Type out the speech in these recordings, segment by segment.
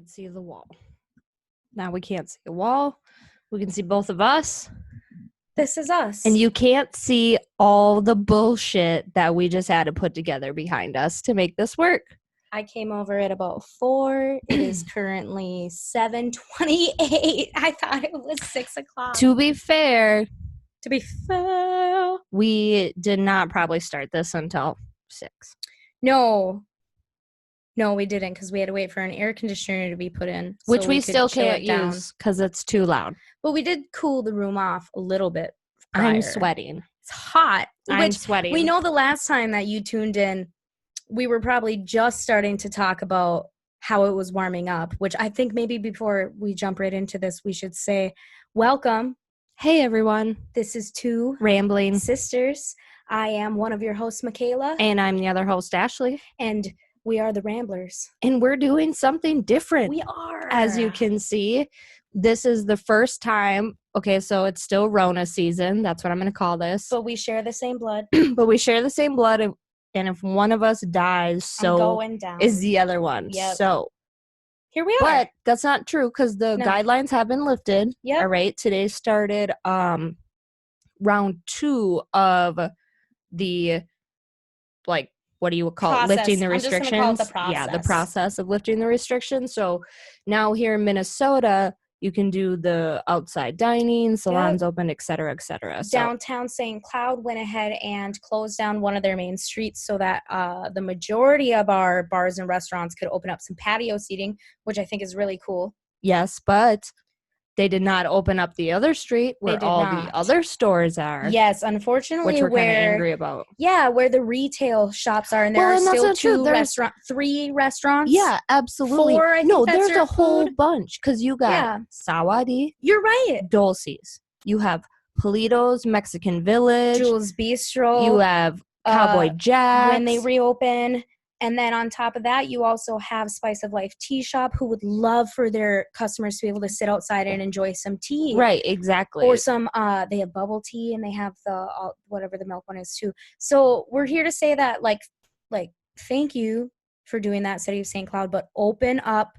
could see the wall. Now we can't see a wall. We can see both of us. This is us. And you can't see all the bullshit that we just had to put together behind us to make this work. I came over at about 4. It is currently 7:28. I thought it was 6 o'clock. To be fair, we did not probably start this until 6. No, we didn't, because we had to wait for an air conditioner to be put in. Which we still can't use because it's too loud. But we did cool the room off a little bit prior. I'm sweating. It's hot. I'm sweating. We know the last time that you tuned in, we were probably just starting to talk about how it was warming up, which I think maybe before we jump right into this, we should say, welcome. Hey, everyone. This is 2 Rambling Sisters. I am one of your hosts, Michaela. And I'm the other host, Ashley. And we are the Ramblers. And we're doing something different. We are. As you can see, this is the first time. Okay, so it's still Rona season. That's what I'm going to call this. But we share the same blood. But we share the same blood. And if one of us dies, so going down. Is the other one. Yep. So here we are. But that's not true because the guidelines have been lifted. Yep. All right. Today started round 2 of the, like, what do you call it? Lifting the restrictions. I'm just gonna call it the process. Yeah, the process of lifting the restrictions. So now here in Minnesota, you can do the outside dining, salons open, et cetera, et cetera. So, Downtown St. Cloud went ahead and closed down one of their main streets so that the majority of our bars and restaurants could open up some patio seating, which I think is really cool. Yes, but they did not open up the other street where all the other stores are. Yes, unfortunately, which we're kind of angry about. Yeah, where the retail shops are, and there are still 3 restaurants. Yeah, absolutely. 4, I think. No, there's a whole bunch because you got Sawadi. You're right. Dulce's. You have Polito's Mexican Village. Jules Bistro. You have Cowboy Jack's. When they reopen. And then on top of that, you also have Spice of Life Tea Shop, who would love for their customers to be able to sit outside and enjoy some tea. Right, exactly. Or some, they have bubble tea, and they have the whatever the milk one is too. So we're here to say that, like, thank you for doing that, City of St. Cloud, but open up.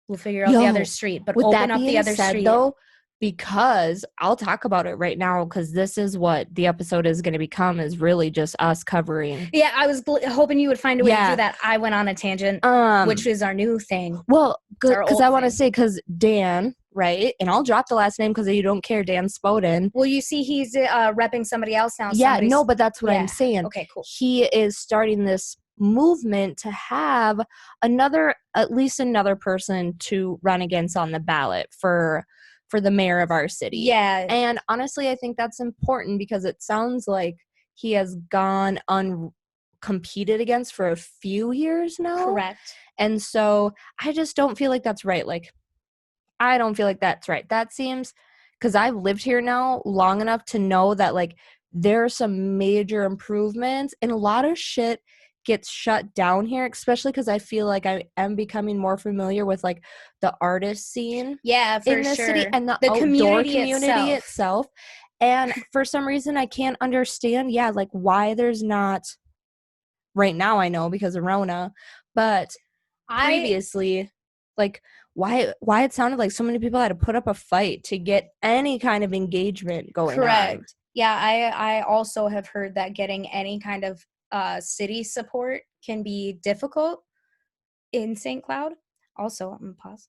We'll figure out the other street, but open up the other street. Though, because I'll talk about it right now, because this is what the episode is going to become, is really just us covering. Yeah, I was hoping you would find a way to do that. I went on a tangent, which is our new thing. Well, good, because I want to say, because Dan, right, and I'll drop the last name because you don't care, Dan Spoden. Well, you see, he's repping somebody else now. Yeah, no, but that's what I'm saying. Okay, cool. He is starting this movement to have at least another person to run against on the ballot for the mayor of our city. Yeah. And honestly, I think that's important because it sounds like he has gone uncompeted against for a few years now. Correct. And so I just don't feel like that's right. Like, I don't feel like that's right. That seems, because I've lived here now long enough to know that, like, there are some major improvements and a lot of shit gets shut down here, especially because I feel like I am becoming more familiar with, like, the artist scene in the sure. city and the outdoor community itself. And for some reason I can't understand like why there's not right now. I know because of Rona, but previously, like, why it sounded like so many people had to put up a fight to get any kind of engagement going Correct. on. Yeah, I also have heard that getting any kind of city support can be difficult in St. Cloud. Also, I'm gonna pause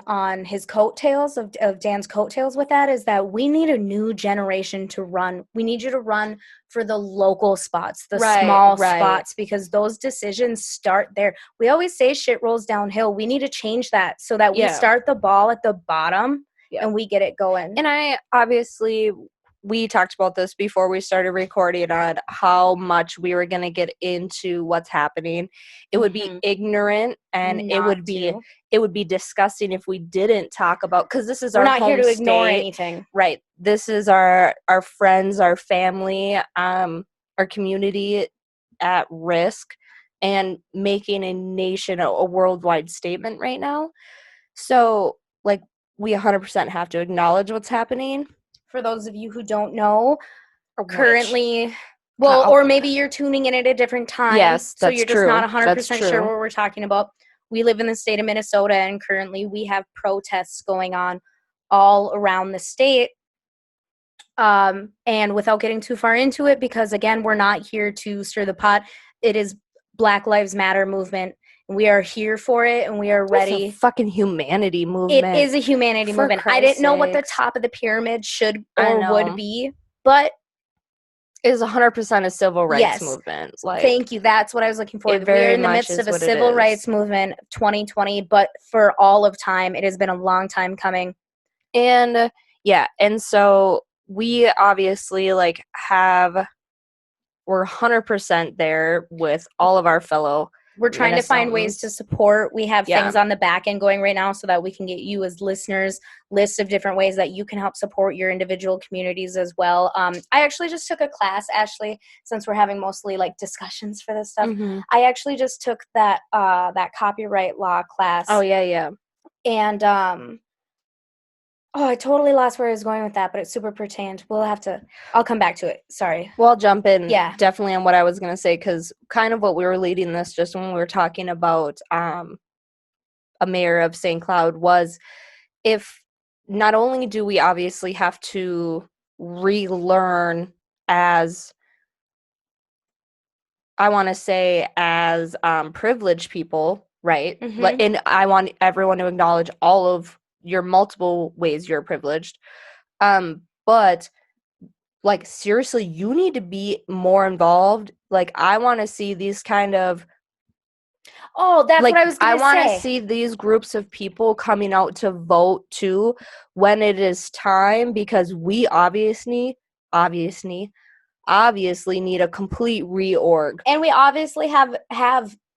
on his coattails of Dan's coattails with that is that we need a new generation to run. We need you to run for the local spots, the small spots, because those decisions start there. We always say shit rolls downhill. We need to change that so that we start the ball at the bottom and we get it going. And we talked about this before we started recording on how much we were going to get into what's happening. It would be ignorant and it would be disgusting if we didn't talk about, because this is our home state. We're not here to ignore anything. Right. This is our friends, our family, our community at risk, and making a nation, a worldwide statement right now. So, like, we 100% have to acknowledge what's happening. For those of you who don't know, currently, or maybe you're tuning in at a different time. Yes, that's so you're just true. not 100% sure what we're talking about. we live in the state of Minnesota, and currently we have protests going on all around the state. And without getting too far into it, because again, we're not here to stir the pot. It is Black Lives Matter movement. And we are here for it, and we are ready. It's a fucking humanity movement. It is a humanity movement. I didn't know what the top of the pyramid should or would be, but it is 100% a civil rights movement. Like, thank you. That's what I was looking for. We're in the midst of a civil rights movement, 2020, but for all of time, it has been a long time coming. And yeah, and so we obviously like we're 100% there with all of our fellow. We're trying to find ways to support. We have things on the back end going right now so that we can get you as listeners lists of different ways that you can help support your individual communities as well. I actually just took a class, Ashley, since we're having mostly like discussions for this stuff. Mm-hmm. I actually just took that copyright law class. Oh, yeah. And I totally lost where I was going with that, but it super pertained. I'll come back to it. Sorry. Well, I'll jump in definitely on what I was going to say, because kind of what we were leading this just when we were talking about a mayor of St. Cloud was, if not only do we obviously have to relearn as, I want to say, as privileged people, right? Mm-hmm. And I want everyone to acknowledge all of your multiple ways you're privileged, but like seriously, you need to be more involved. Like, I want to see these kind of that's like, what I was gonna say. I want to see these groups of people coming out to vote too when it is time, because we obviously need a complete reorg, and we obviously have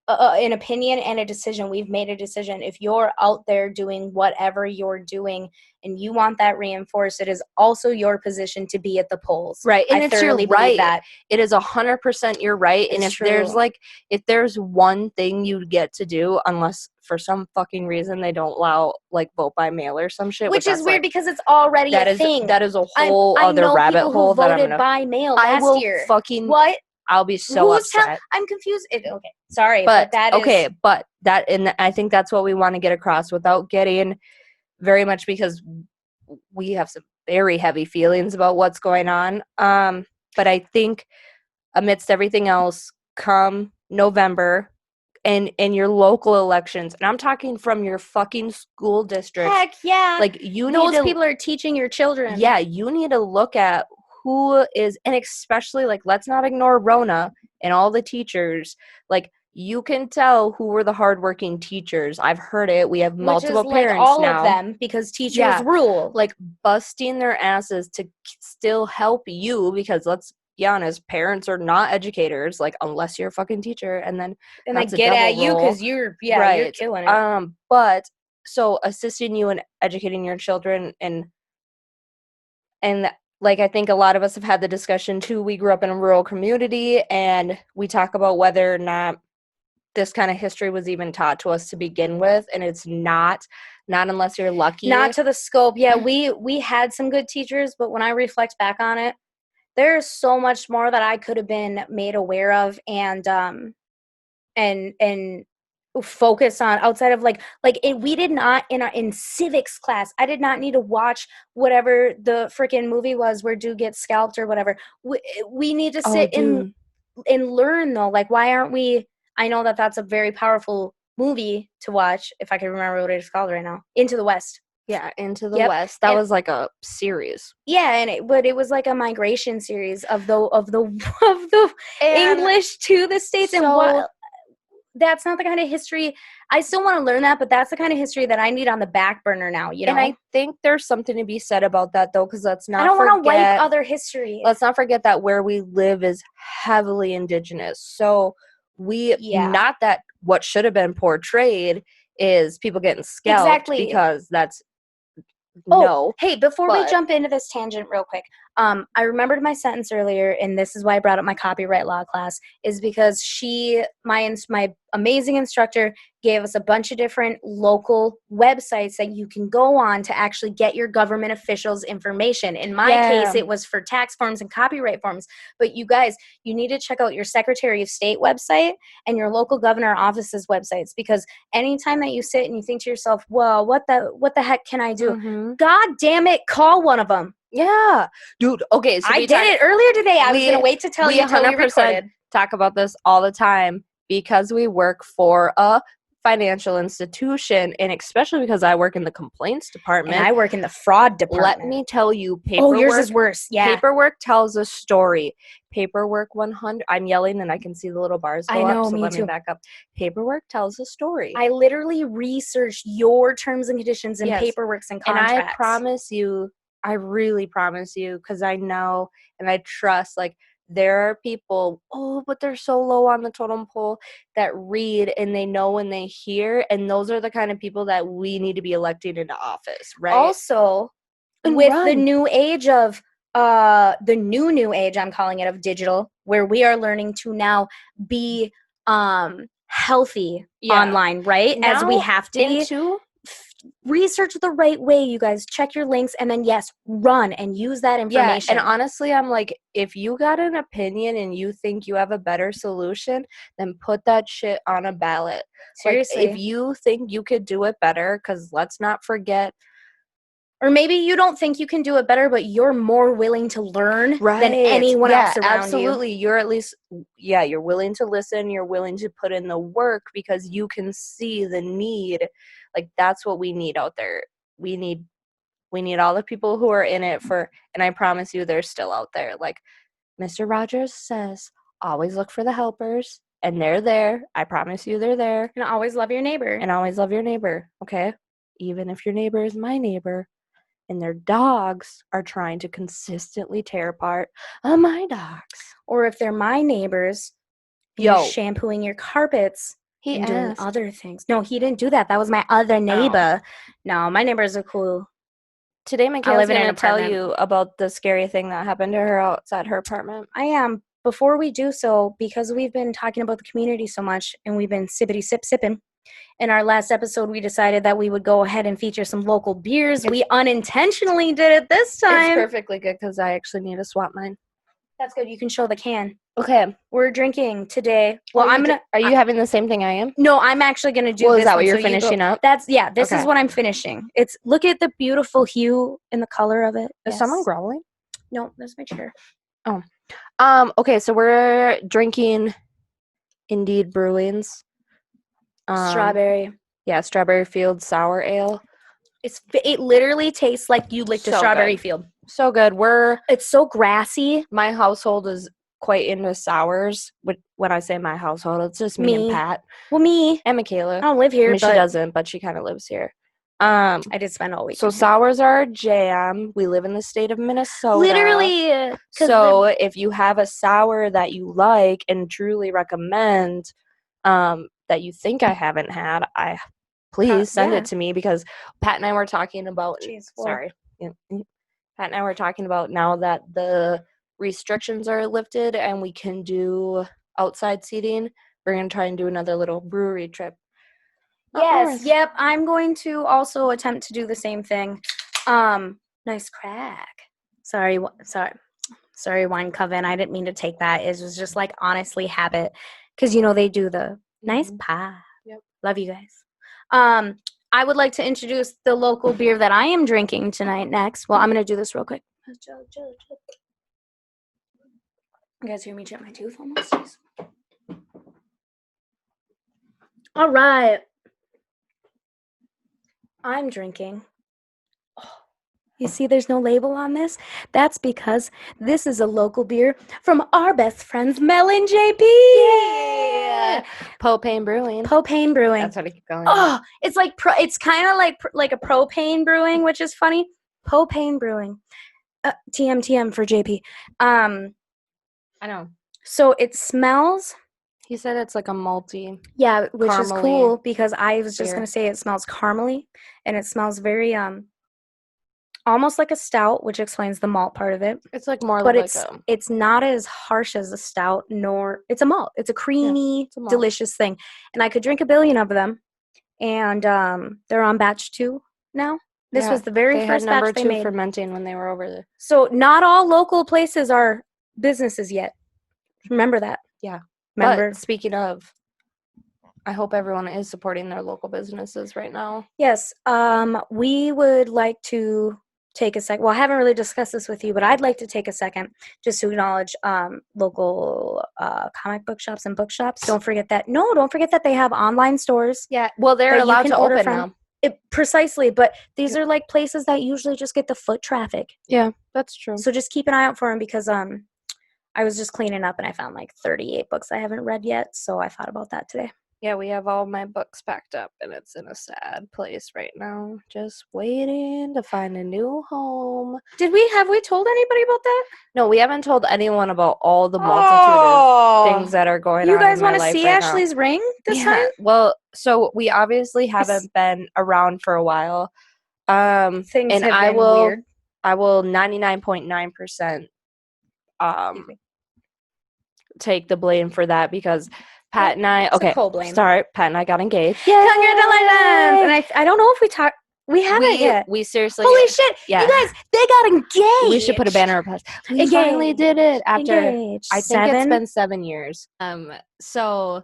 an opinion and a decision. We've made a decision. If you're out there doing whatever you're doing and you want that reinforced, it is also your position to be at the polls. Right. And I it's your right. That. It is 100% your right. It's and true. if there's one thing you get to do, unless for some fucking reason they don't allow like vote by mail or some shit, which is weird, because it's already a thing. That is a whole other rabbit hole that I'm voted by mail last year. Fucking what? I'll be so upset. I'm confused. Okay, sorry, but that is but that, and I think that's what we want to get across without getting very much, because we have some very heavy feelings about what's going on. But I think amidst everything else, come November and your local elections, and I'm talking from your fucking school district. Heck yeah! Like, those people are teaching your children. Yeah, you need to look at who is, and especially, like, let's not ignore Rona and all the teachers. Like, you can tell who were the hardworking teachers. I've heard it. We have multiple parents all now. Of them, because teachers rule. Like, busting their asses to still help you, because let's be honest, parents are not educators, like, unless you're a fucking teacher, and they get at you because you're killing it. But so assisting you in educating your children, and like, I think a lot of us have had the discussion too. We grew up in a rural community, and we talk about whether or not this kind of history was even taught to us to begin with, and it's not unless you're lucky. Not to the scope. Yeah, we had some good teachers, but when I reflect back on it, there's so much more that I could have been made aware of, and focus on outside of we did not in civics class. I did not need to watch whatever the freaking movie was where dude gets scalped or whatever. We need to sit and learn, though. Like, why aren't we? I know that's a very powerful movie to watch, if I can remember what it's called right now. Into the West. Yeah, Into the West. That was like a series. Yeah, but it was like a migration series of the English to the States, and what. That's not the kind of history. I still want to learn that, but that's the kind of history that I need on the back burner now, you know? And I think there's something to be said about that, though, because let's not I don't want to wipe other history. Let's not forget that where we live is heavily indigenous. So not that what should have been portrayed is people getting scalped. Exactly. Because that's Hey, before we jump into this tangent real quick, I remembered my sentence earlier, and this is why I brought up my copyright law class, is because my amazing instructor gave us a bunch of different local websites that you can go on to actually get your government officials' information. In my case, it was for tax forms and copyright forms. But you guys, you need to check out your Secretary of State website and your local governor office's websites, because anytime that you sit and you think to yourself, well, what the heck can I do? Mm-hmm. God damn it, call one of them. Yeah. Dude, okay. So I did it earlier today. I was going to wait to tell you until we 100% recorded. talk about this all the time because we work for a financial institution, and especially because I work in the complaints department. And I work in the fraud department. Let me tell you, paperwork. Oh, yours is worse. Yeah. Paperwork tells a story. Paperwork 100. I'm yelling and I can see the little bars go I know, up. So me let too. me back up. Paperwork tells a story. I literally researched your terms and conditions and paperworks and contracts. And I promise you, I really promise you, because I know and I trust, like, there are people, but they're so low on the totem pole, that read and they know when they hear, and those are the kind of people that we need to be electing into office, right? Also, with the new age of the new age, I'm calling it, of digital, where we are learning to now be healthy online, right? Now, as we have to be. Research the right way, you guys. Check your links, and then run and use that information. And honestly, I'm like, if you got an opinion and you think you have a better solution, then put that shit on a ballot. Seriously. Like, if you think you could do it better, because let's not forget. Or maybe you don't think you can do it better, but you're more willing to learn than anyone else around absolutely. You're at least, you're willing to listen. You're willing to put in the work because you can see the need. Like, that's what we need out there. We need all the people who are in it for, and I promise you they're still out there. Like Mr. Rogers says, always look for the helpers, and they're there. I promise you they're there. And always love your neighbor. And always love your neighbor, okay? Even if your neighbor is my neighbor and their dogs are trying to consistently tear apart my dogs. Or if they're my neighbors, you're shampooing your carpets. He and doing other things. No, he didn't do that. That was my other neighbor. No, my neighbors are cool. Today, Michaela's going to tell you about the scary thing that happened to her outside her apartment. I am. Before we do so, because we've been talking about the community so much and we've been sipping, in our last episode, we decided that we would go ahead and feature some local beers. We unintentionally did it this time. It's perfectly good because I actually need to swap mine. That's good. You can show the can. Okay. We're drinking today. Well, Are you having the same thing I am? No, I'm actually going to do this. Well, is that what you're finishing up? This is what I'm finishing. Look at the beautiful hue and the color of it. Is someone growling? No, that's my chair. Oh. Okay, so we're drinking Indeed Brewing's strawberry. Yeah, Strawberry Field Sour Ale. It literally tastes like you licked a strawberry field. So good. It's so grassy. My household is quite into sours. When I say my household, it's just me and Pat. Well, me and Michaela. I don't live here. I mean, she doesn't, but she kind of lives here. I did spend all week. So sours are a jam. We live in the state of Minnesota. Literally. So if you have a sour that you like and truly recommend, that you think I haven't had, please send it to me, because Pat and I were talking about. Pat and I were talking about now that the restrictions are lifted and we can do outside seating, we're going to try and do another little brewery trip. Yep. I'm going to also attempt to do the same thing. Nice crack. Sorry, Wine Coven. I didn't mean to take that. It was just like honestly habit, because they do the nice pie. Yep. Love you guys. I would like to introduce the local beer that I am drinking tonight next. Well, I'm going to do this real quick. You guys hear me chip my tooth almost? All right. I'm drinking. You see there's no label on this? That's because this is a local beer from our best friends, Mel and JP. Yeah. Propane Brewing. That's what I keep going. Oh, it's like it's kind of like a propane brewing, which is funny. Propane Brewing. TM for JP. I know. So it smells. He said it's like a malty. Yeah, which is cool because I was just going to say it smells caramely, and it smells very almost like a stout, which explains the malt part of it. It's like more But like it's not as harsh as a stout, nor it's a malt. It's a creamy, it's a malt. delicious thing. And I could drink a billion of them. And they're on batch 2 now. This was the very first batch they made. Fermenting when they were over there. So not all local places are businesses yet. Remember that. Yeah. Remember. But speaking of, I hope everyone is supporting their local businesses right now. Yes. We would like to take a second. Well, I haven't really discussed this with you, but I'd like to take a second just to acknowledge local comic book shops and bookshops. Don't forget that. No, don't forget that they have online stores. Yeah. Well, they're allowed to open now. Precisely, but these are like places that usually just get the foot traffic. Yeah, that's true. So just keep an eye out for them because I was just cleaning up and I found like 38 books I haven't read yet, so I thought about that today. Yeah, we have all my books packed up and it's in a sad place right now. Just waiting to find a new home. Have we told anybody about that? No, we haven't told anyone about all the multitude of things that are going on. You guys want to see Ashley's ring this time? Well, so we obviously haven't been around for a while. Things and have been weird. I will 99.9% take the blame for that because Pat and I, Pat and I got engaged. Yay! Congratulations! And I don't know if we haven't yet. We seriously. Holy shit! Yeah. You guys, they got engaged. We should put a banner up. We finally did it after, I think it's been 7 years. So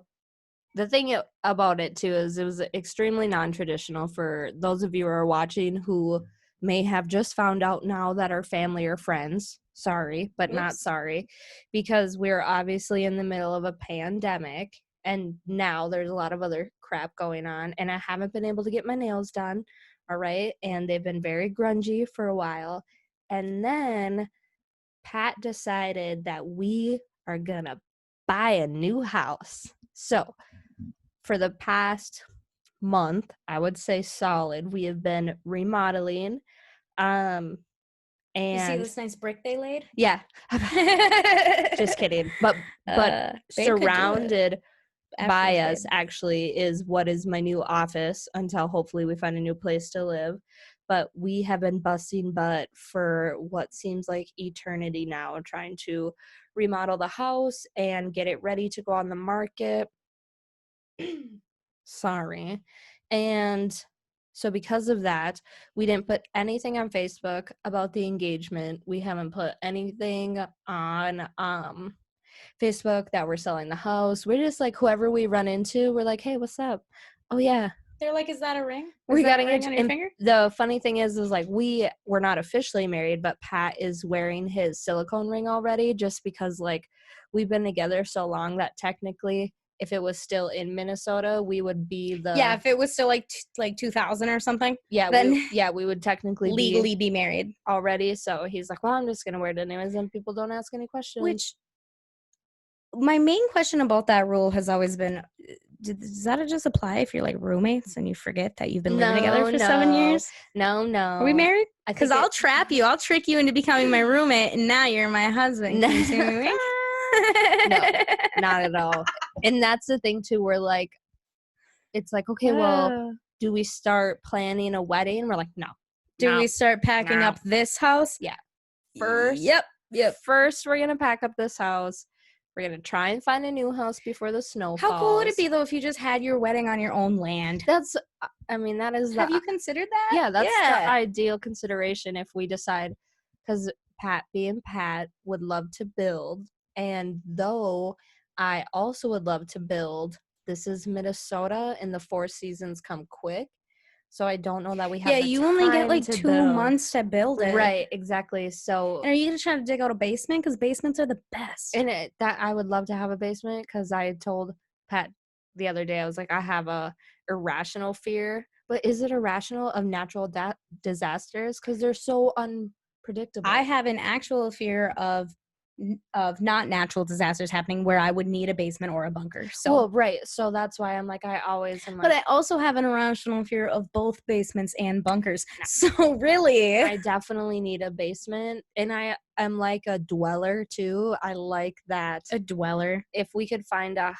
the thing about it too is it was extremely non-traditional for those of you who are watching who may have just found out now that our family or friends. Sorry, but not sorry, because we're obviously in the middle of a pandemic and now there's a lot of other crap going on and I haven't been able to get my nails done, all right? And they've been very grungy for a while. And then Pat decided that we are gonna buy a new house. So for the past month, I would say solid, we have been remodeling. And you see this nice brick they laid? Yeah. Just kidding. But surrounded by us actually is what is my new office until hopefully we find a new place to live. But we have been busting butt for what seems like eternity now, trying to remodel the house and get it ready to go on the market. Sorry. And so because of that, we didn't put anything on Facebook about the engagement. We haven't put anything on Facebook that we're selling the house. We're just like whoever we run into, we're like, hey, what's up? Oh yeah. They're like, is that a ring? We got a ring on your finger? The funny thing is like we're not officially married, but Pat is wearing his silicone ring already just because like we've been together so long that technically if it was still in Minnesota, we would be the... Yeah, if it was still like 2000 or something. Yeah, we would technically legally be married already. So he's like, well, I'm just going to wear it anyways, and people don't ask any questions. Which, my main question about that rule has always been, does that just apply if you're like roommates and you forget that you've been living together for 7 years? No. Are we married? Because I'll trap you. I'll trick you into becoming my roommate, and now you're my husband. No, not at all. And that's the thing too, we're like, it's like, okay, well, do we start planning a wedding? We're like, no. Do we start packing up this house? Yeah. First, yep. First, we're gonna pack up this house. We're gonna try and find a new house before the snow falls. How cool would it be though if you just had your wedding on your own land? That is. Have you considered that? Yeah, that's the ideal consideration if we decide, because Pat being Pat would love to build. And though I also would love to build, this is Minnesota and the 4 seasons come quick. So I don't know that we have you only get like 2 months to build it. Right, exactly. So and are you going to try to dig out a basement? Because basements are the best. And that I would love to have a basement because I told Pat the other day, I was like, I have a irrational fear. But is it irrational of natural disasters? Because they're so unpredictable. I have an actual fear of not natural disasters happening where I would need a basement or a bunker. So well, right. So that's why I'm like, I always am like, but I also have an irrational fear of both basements and bunkers. So really, I definitely need a basement. And I am like a dweller too. I like that. A dweller. If we could find a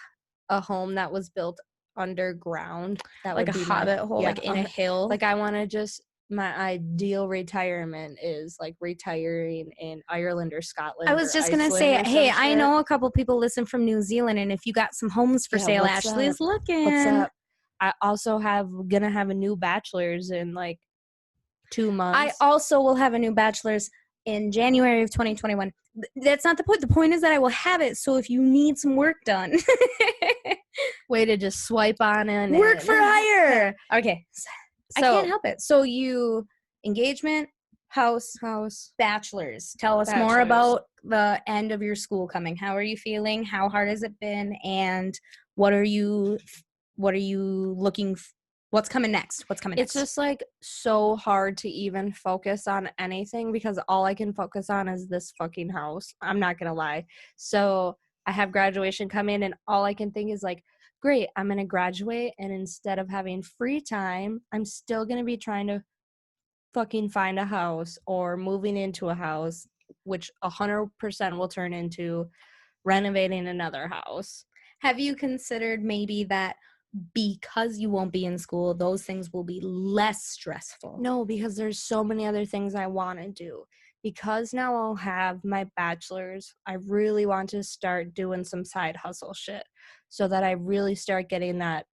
home that was built underground, that like would be a hobbit hole, like in a hill. Like I want to just my ideal retirement is like retiring in Ireland or Scotland. I was or just gonna Iceland say, or some hey, I shit. know a couple people listen from New Zealand, and if you got some homes for Yeah, sale, what's Ashley's up? looking. What's up? I also gonna have a new bachelor's in like 2 months. I also will have a new bachelor's in January of 2021. That's not the point. The point is that I will have it. So if you need some work done, Way to just swipe on in. work for hire. Okay, I So can't help it. So you engagement, house, bachelor's. Tell us more Bachelor's. about the end of your school coming. How are you feeling? How hard has it been? And what are you looking? What's coming next? What's coming It's next? just like so hard to even focus on anything because all I can focus on is this fucking house. I'm not gonna lie. So I have graduation coming and all I can think is like, great, I'm gonna graduate, and instead of having free time, I'm still gonna be trying to fucking find a house or moving into a house, which 100% will turn into renovating another house. Have you considered maybe that because you won't be in school, those things will be less stressful? No, because there's so many other things I want to do. Because now I'll have my bachelor's, I really want to start doing some side hustle shit so that I really start getting that,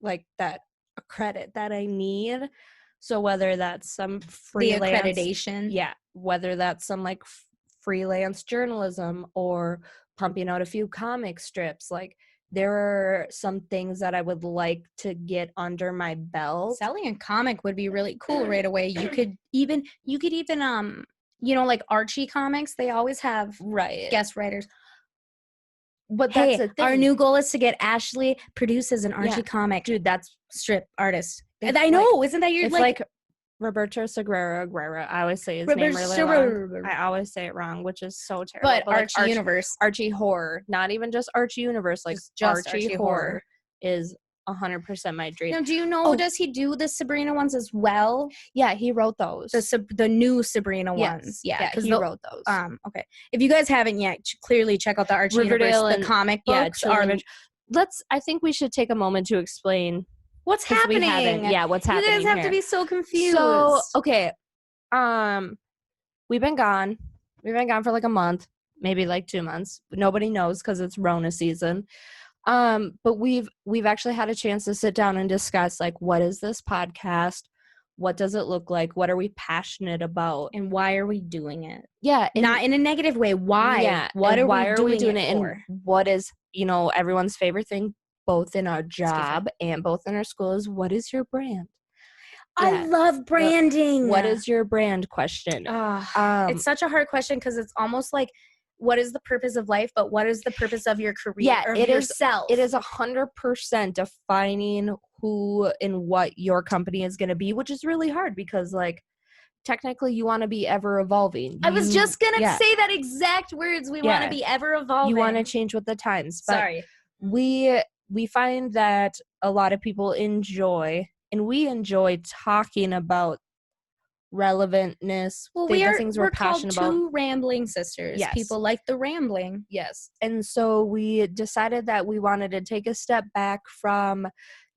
like, that credit that I need. So whether that's some freelance, the accreditation. Yeah, whether that's some like freelance journalism or pumping out a few comic strips, like there are some things that I would like to get under my belt. Selling a comic would be really cool right away. You could even like Archie comics, they always have guest writers. But Hey, that's the thing. our new goal is to get Ashley produced as an Archie comic. Dude, that's strip artist. It's I know, isn't that your it's like Roberto Segura. I always say his name really wrong. I always say it wrong, which is so terrible. But Archie Universe. Archie Horror. Not even just Archie Universe, like just Archie Horror is 100% my dream. Now, do you know, does he do the Sabrina ones as well? Yeah, he wrote those. The new Sabrina ones. Yeah, he wrote those. Okay. If you guys haven't yet, clearly check out the Archie Universe, the comic books. I think we should take a moment to explain what's happening. What's happening. You guys have to be so confused. So, okay. We've been gone. We've been gone for like a month, maybe like 2 months. Nobody knows because it's Rona season. But we've actually had a chance to sit down and discuss like, what is this podcast? What does it look like? What are we passionate about? And why are we doing it? Yeah. Not in a negative way. Why? Yeah. Why are we doing it for? And what is, everyone's favorite thing, both in our job and both in our school, is what is your brand? I love branding. What is your brand question? It's such a hard question because it's almost like, what is the purpose of life, but what is the purpose of your career or yourself? It is 100% defining who and what your company is going to be, which is really hard because, like, technically you want to be ever evolving. I was just going to say that exact words. We want to be ever evolving. You want to change with the times. But Sorry. We find that a lot of people enjoy, and we enjoy talking about relevantness, things we're passionate about. Two rambling sisters. Yes. People like the rambling. Yes. And so we decided that we wanted to take a step back from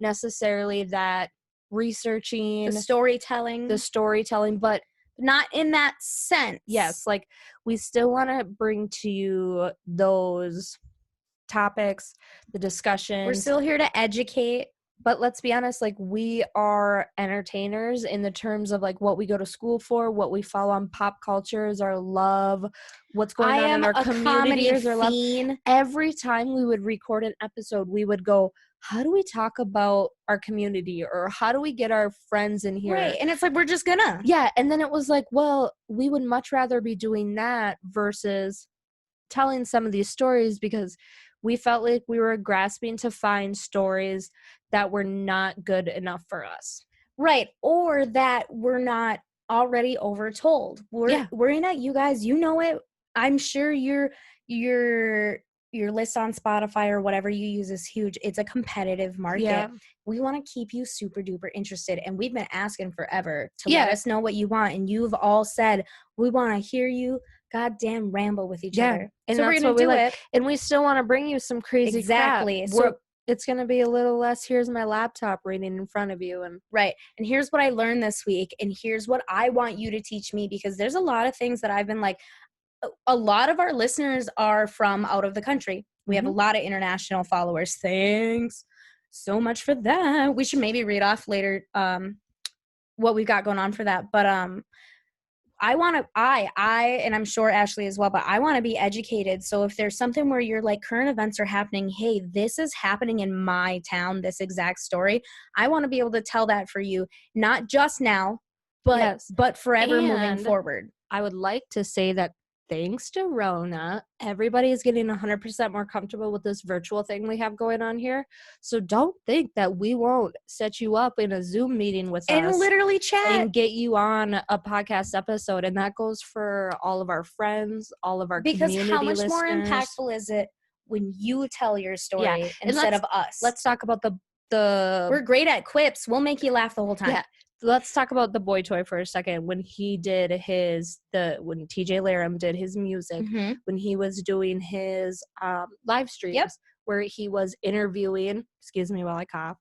necessarily that researching, the storytelling, but not in that sense. Yes, like we still want to bring to you those topics, the discussions. We're still here to educate. But let's be honest, like, we are entertainers in the terms of like what we go to school for, what we follow on pop culture is our love, what's going on in our community is our love. Every time we would record an episode, we would go, how do we talk about our community, or how do we get our friends in here? Right. And it's like, we're just gonna. Yeah. And then it was like, well, we would much rather be doing that versus telling some of these stories, because we felt like we were grasping to find stories that were not good enough for us. Right. Or that we're not already overtold. We're in it, you guys, you know it. I'm sure your list on Spotify or whatever you use is huge. It's a competitive market. Yeah. We want to keep you super duper interested, and we've been asking forever to let us know what you want, and you've all said, we want to hear you goddamn ramble with each other. And so that's we're what we like. And we still want to bring you some crazy crap. So it's going to be a little less, here's my laptop reading in front of you. And right. And here's what I learned this week. And here's what I want you to teach me, because there's a lot of things that I've been like, a lot of our listeners are from out of the country. We have a lot of international followers. Thanks so much for that. We should maybe read off later what we've got going on for that. But and I'm sure Ashley as well, but I want to be educated. So if there's something where you're like, current events are happening, hey, this is happening in my town, this exact story, I want to be able to tell that for you, not just now, but forever moving forward. I would like to say that thanks to Rona, everybody is getting 100% more comfortable with this virtual thing we have going on here. So don't think that we won't set you up in a Zoom meeting with us and literally chat and get you on a podcast episode. And that goes for all of our friends, all of our community listeners. Because how much more impactful is it when you tell your story instead of us? Let's talk about the we're great at quips. We'll make you laugh the whole time. Yeah. Let's talk about the boy toy for a second. When he did when TJ Laram did his music, when he was doing his live streams, where he was interviewing, excuse me while I cough.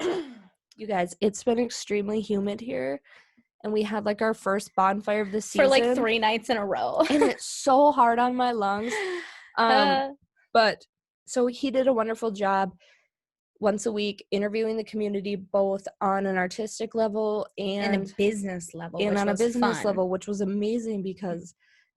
You guys, it's been extremely humid here, and we had like our first bonfire of the season for like 3 nights in a row. And it's so hard on my lungs. But so he did a wonderful job once a week interviewing the community, both on an artistic level and a business level, and on a business level, which was amazing because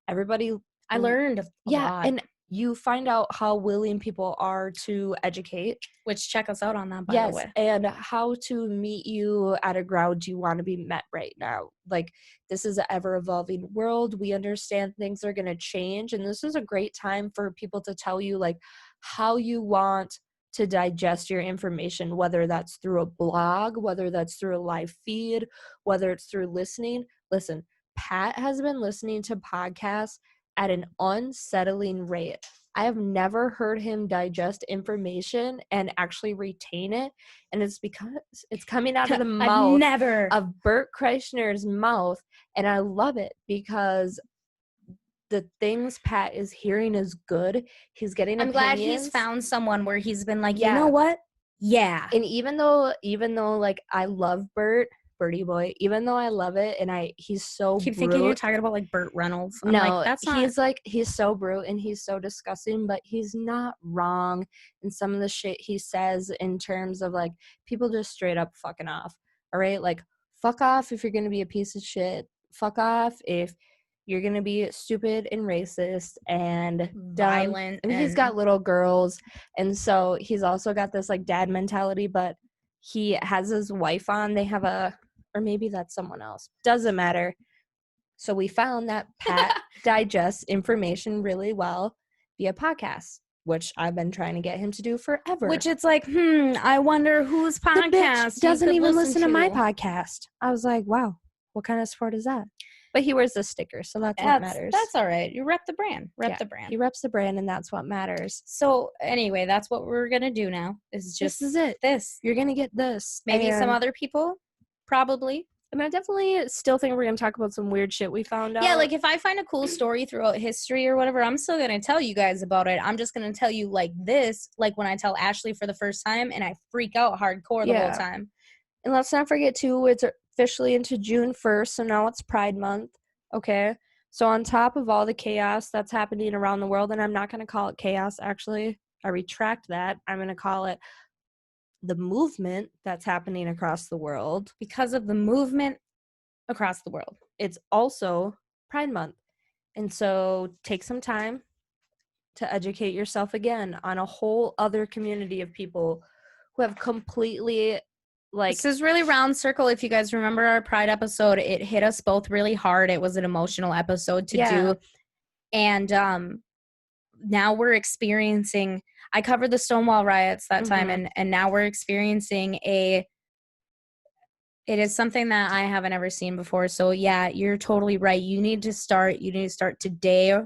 everybody I learned a lot. And you find out how willing people are to educate, which check us out on that, by the way, and how to meet you at a ground you want to be met right now. Like, this is an ever evolving world. We understand things are going to change, and this is a great time for people to tell you like how you want to digest your information, whether that's through a blog, whether that's through a live feed, whether it's through listening. Listen, Pat has been listening to podcasts at an unsettling rate. I have never heard him digest information and actually retain it. And it's because it's coming out of the mouth of Bert Kreischer's mouth. And I love it because the things Pat is hearing is good. He's getting opinions. I'm glad he's found someone where he's been like, you know what? Yeah. And even though like I love Bertie Boy, even though I love it, and he's so keep thinking you're talking about like Burt Reynolds. I'm like, that's not... he's so brute and he's so disgusting, but he's not wrong in some of the shit he says in terms of like people just straight up fucking off. All right, like fuck off if you're gonna be a piece of shit. Fuck off if you're going to be stupid and racist and violent. And he's got little girls. And so he's also got this like dad mentality, but he has his wife on. They have or maybe that's someone else. Doesn't matter. So we found that Pat digests information really well via podcasts, which I've been trying to get him to do forever. Which it's like, I wonder whose podcast the bitch doesn't even listen to my podcast. I was like, wow, what kind of support is that? But he wears the sticker, so that's what matters. That's all right. You rep the brand. The brand. He reps the brand, and that's what matters. So anyway, that's what we're going to do now. This is it. You're going to get this. Maybe some other people, probably. I mean, I definitely still think we're going to talk about some weird shit we found out. Yeah, like if I find a cool story throughout history or whatever, I'm still going to tell you guys about it. I'm just going to tell you like this, like when I tell Ashley for the first time, and I freak out hardcore the whole time. And let's not forget, too, it's officially into June 1st, so now it's Pride Month, okay? So on top of all the chaos that's happening around the world, and I'm not going to call it chaos, actually. I retract that. I'm going to call it the movement that's happening across the world. Because of the movement across the world. It's also Pride Month. And so take some time to educate yourself again on a whole other community of people who have completely... Like, this is really round circle. If you guys remember our Pride episode, it hit us both really hard. It was an emotional episode to do. And now we're experiencing, I covered the Stonewall riots that time, and now we're experiencing it is something that I haven't ever seen before. So yeah, you're totally right. You need to start today.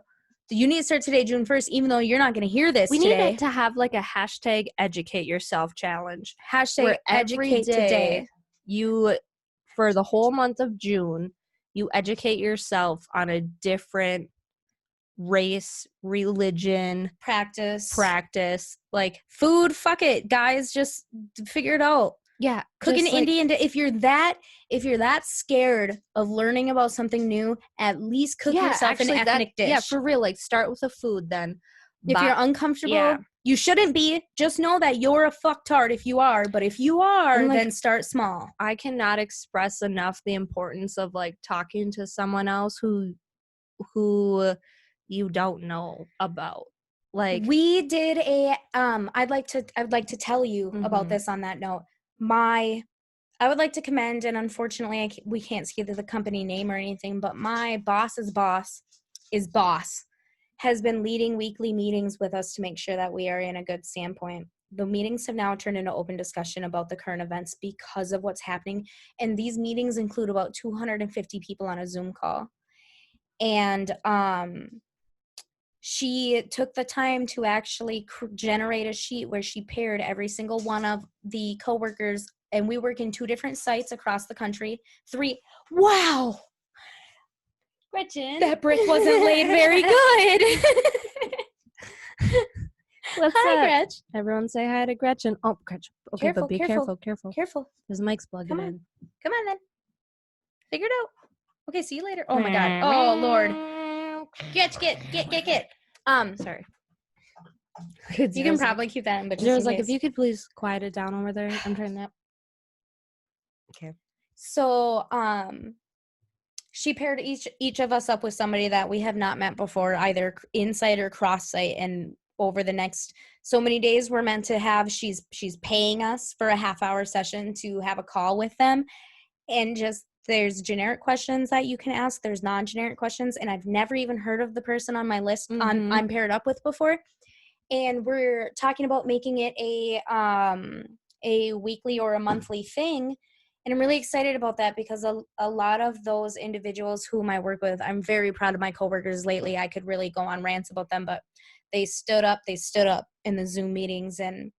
You need to start today, June 1st, even though you're not going to hear this today. We need to have like a hashtag educate yourself challenge. Hashtag educate today. You, for the whole month of June, you educate yourself on a different race, religion, practice, like food. Fuck it, guys, just figure it out. yeah, Cooking just, like, Indian. If you're that scared of learning about something new, at least cook yourself an ethnic dish. Yeah, for real. Like, start with the food then. If you're uncomfortable, yeah. you shouldn't be. Just know that you're a fucktard if you are. But if you are, And, like, then start small. I cannot express enough the importance of, like, talking to someone else who you don't know about. Like, We did a I'd like to tell you about Mhm. this on that note. I would like to commend, and unfortunately we can't see the company name or anything, but my boss's boss has been leading weekly meetings with us to make sure that we are in a good standpoint. The meetings have now turned into open discussion about the current events because of what's happening, and these meetings include about 250 people on a Zoom call. And she took the time to actually generate a sheet where she paired every single one of the coworkers, and we work in 2 different sites across the country. 3. Wow, Gretchen, that brick wasn't laid very good. What's Hi, up? Gretch. Everyone say hi to Gretchen. Oh, Gretchen. Okay, Careful, but be careful. careful. His mic's plugged Come on. in. Come on then. Figure it out. Okay, see you later. Oh my god. Oh Lord. Get. Sorry. You can probably keep that in, but just There in was like, case. if you could please quiet it down over there. I'm trying that. Okay. So, she paired each of us up with somebody that we have not met before, either inside or cross site. And over the next so many days we're meant to have, she's paying us for a half-hour session to have a call with them. And just, there's generic questions that you can ask. There's non-generic questions. And I've never even heard of the person on my list I'm paired up with before. And we're talking about making it a weekly or a monthly thing. And I'm really excited about that because a lot of those individuals whom I work with, I'm very proud of my coworkers lately. I could really go on rants about them, but they stood up in the Zoom meetings and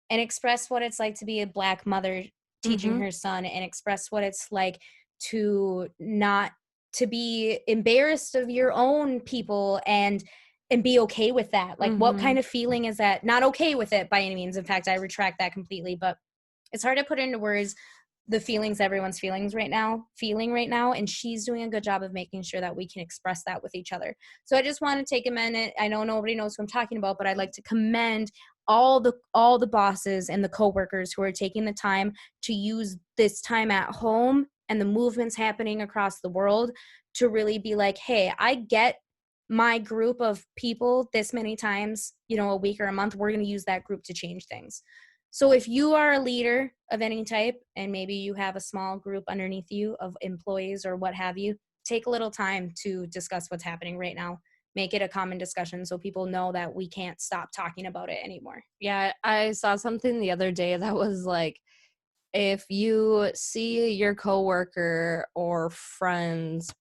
expressed what it's like to be a Black mother teaching her son, and express what it's like to not to be embarrassed of your own people and be okay with that. Like, what kind of feeling is that? Not okay with it by any means. In fact, I retract that completely, but it's hard to put into words the feelings everyone's feeling right now, and she's doing a good job of making sure that we can express that with each other. So I just want to take a minute. I know nobody knows who I'm talking about, but I'd like to commend all the bosses and the coworkers who are taking the time to use this time at home and the movements happening across the world to really be like, hey, I get my group of people this many times, a week or a month, we're going to use that group to change things. So if you are a leader of any type, and maybe you have a small group underneath you of employees or what have you, take a little time to discuss what's happening right now. Make it a common discussion so people know that we can't stop talking about it anymore. Yeah, I saw something the other day that was like, if you see your coworker or friends